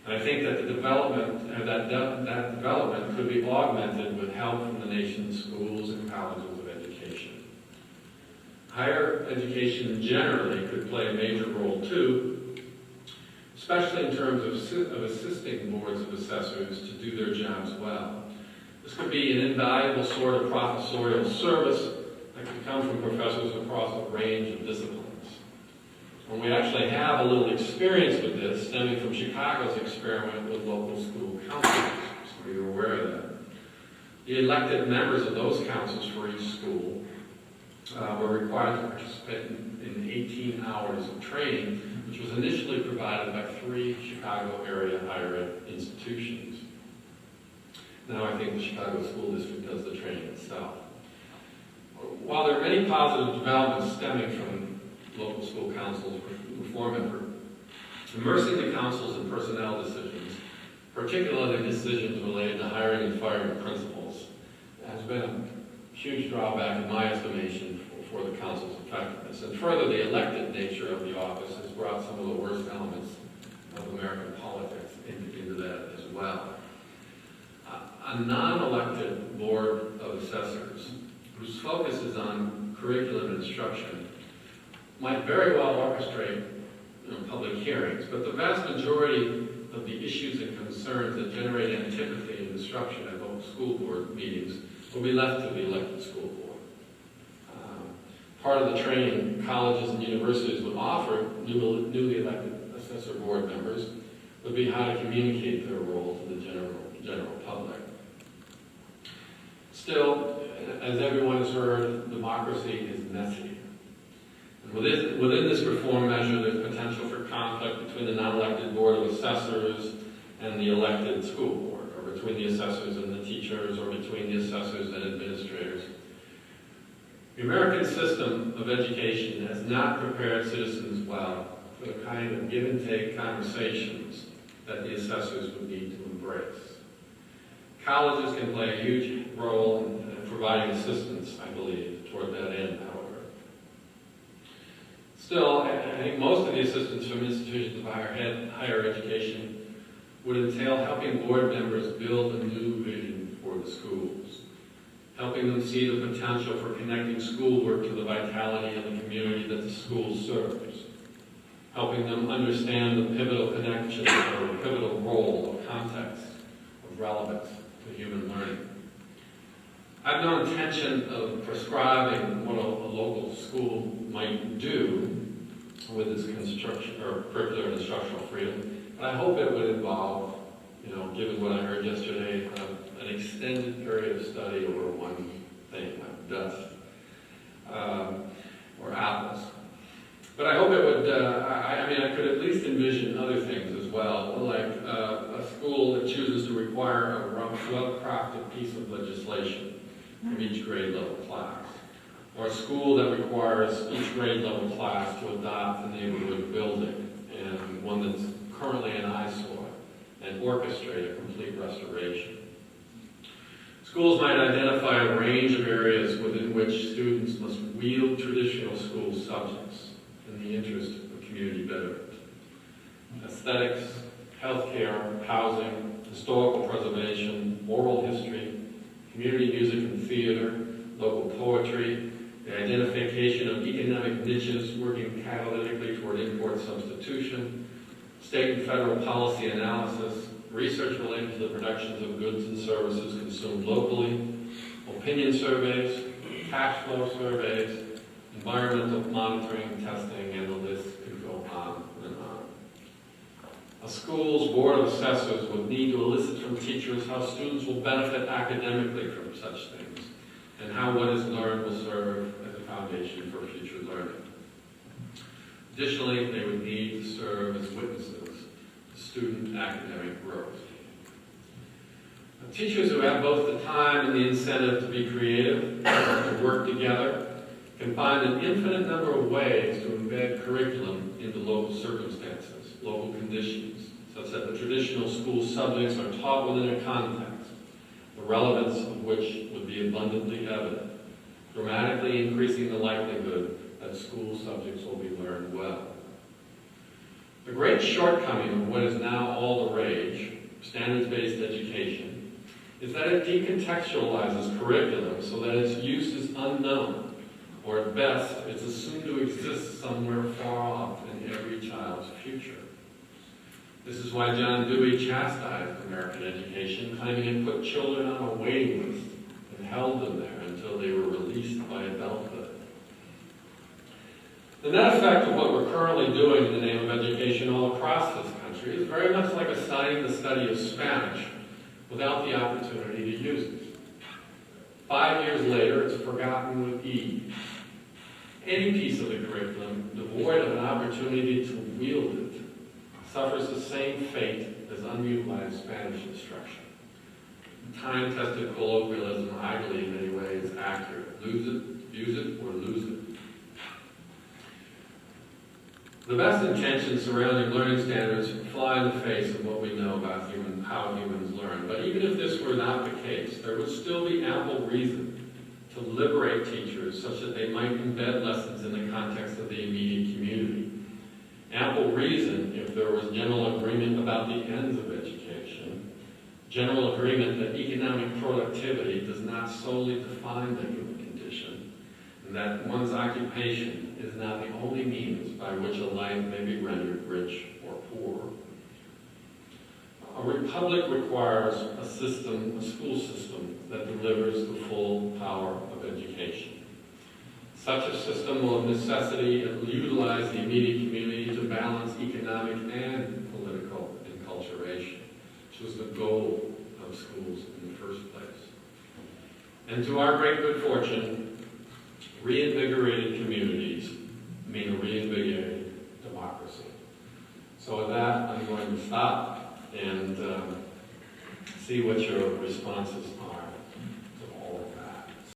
And I think that the development could be augmented with help from the nation's schools and colleges of education. Higher education generally could play a major role too, especially in terms of assisting boards of assessors to do their jobs well. This could be an invaluable sort of professorial service that could come from professors across a range of disciplines. And we actually have a little experience with this stemming from Chicago's experiment with local school councils, so you're aware of that. The elected members of those councils for each school were required to participate in 18 hours of training, which was initially provided by 3 Chicago area higher ed institutions. Now I think the Chicago School District does the training itself. While there are many positive developments stemming from local school councils reform effort, immersing the councils in personnel decisions, particularly decisions related to hiring and firing principals, has been a huge drawback in my estimation for the council's effectiveness. And further, the elected nature of the office has brought some of the worst elements of American politics into that as well. A non-elected board of assessors whose focus is on curriculum and instruction might very well orchestrate public hearings, but the vast majority of the issues and concerns that generate antipathy and disruption at local school board meetings will be left to the elected school board. Part of the training colleges and universities would offer newly elected assessor board members would be how to communicate their role to the general public. Still, as everyone has heard, democracy is messy. And within this reform measure, there's potential for conflict between the non-elected board of assessors and the elected school board, or between the assessors and the teachers, or between the assessors and administrators. The American system of education has not prepared citizens well for the kind of give and take conversations that the assessors would need to embrace. Colleges can play a huge role in providing assistance, I believe, toward that end, however. Still, I think most of the assistance from institutions of higher education would entail helping board members build a new vision for the schools, helping them see the potential for connecting schoolwork to the vitality of the community that the school serves, helping them understand the pivotal connection or the pivotal role of context, of relevance to human learning. I have no intention of prescribing what a local school might do with its construction or curricular and instructional freedom, but I hope it would involve, given what I heard yesterday, an extended period of study over one thing, like dust or apples. But I hope it would, I could at least envision other things as well, like a school that chooses to require a well-crafted piece of legislation from each grade level class, or a school that requires each grade level class to adopt a neighborhood building, and one that's currently an eyesore, and orchestrate a complete restoration. Schools might identify a range of areas within which students must wield traditional school subjects in the interest of community betterment. Aesthetics, healthcare, housing, historical preservation, oral history, community music and theater, local poetry, the identification of economic niches working catalytically toward import substitution, state and federal policy analysis, research related to the productions of goods and services consumed locally, opinion surveys, cash flow surveys, environmental monitoring and testing, and the list could go on and on. A school's board of assessors would need to elicit from teachers how students will benefit academically from such things, and how what is learned will serve as a foundation for future learning. Additionally, they would need to serve as witnesses to student academic growth. Now, teachers who have both the time and the incentive to be creative, to work together, can find an infinite number of ways to embed curriculum into local circumstances, local conditions, such that the traditional school subjects are taught within a context, the relevance of which would be abundantly evident, dramatically increasing the likelihood that school subjects will be learned well. The great shortcoming of what is now all the rage, standards-based education, is that it decontextualizes curriculum so that its use is unknown, or at best, it's assumed to exist somewhere far off in every child's future. This is why John Dewey chastised American education, claiming it put children on a waiting list and held them there until they were released by adulthood. The net effect of what we're currently doing in the name of education all across this country is very much like assigning the study of Spanish without the opportunity to use it. 5 years later, it's forgotten with ease. Any piece of the curriculum devoid of an opportunity to wield it suffers the same fate as unutilized Spanish instruction. Time-tested colloquialism, I believe, in many ways, is accurate. Lose it, use it, or lose it. The best intentions surrounding learning standards fly in the face of what we know about how humans learn. But even if this were not the case, there would still be ample reason to liberate teachers such that they might embed lessons in the context of the immediate community. Ample reason if there was general agreement about the ends of education, general agreement that economic productivity does not solely define the human condition, and that one's occupation is not the only means by which a life may be rendered rich or poor. A republic requires a school system that delivers the full power of education. Such a system will of necessity utilize the immediate community to balance economic and political enculturation, which was the goal of schools in the first place. And to our great good fortune, reinvigorated communities mean a reinvigorated democracy. So with that, I'm going to stop and see what your responses are.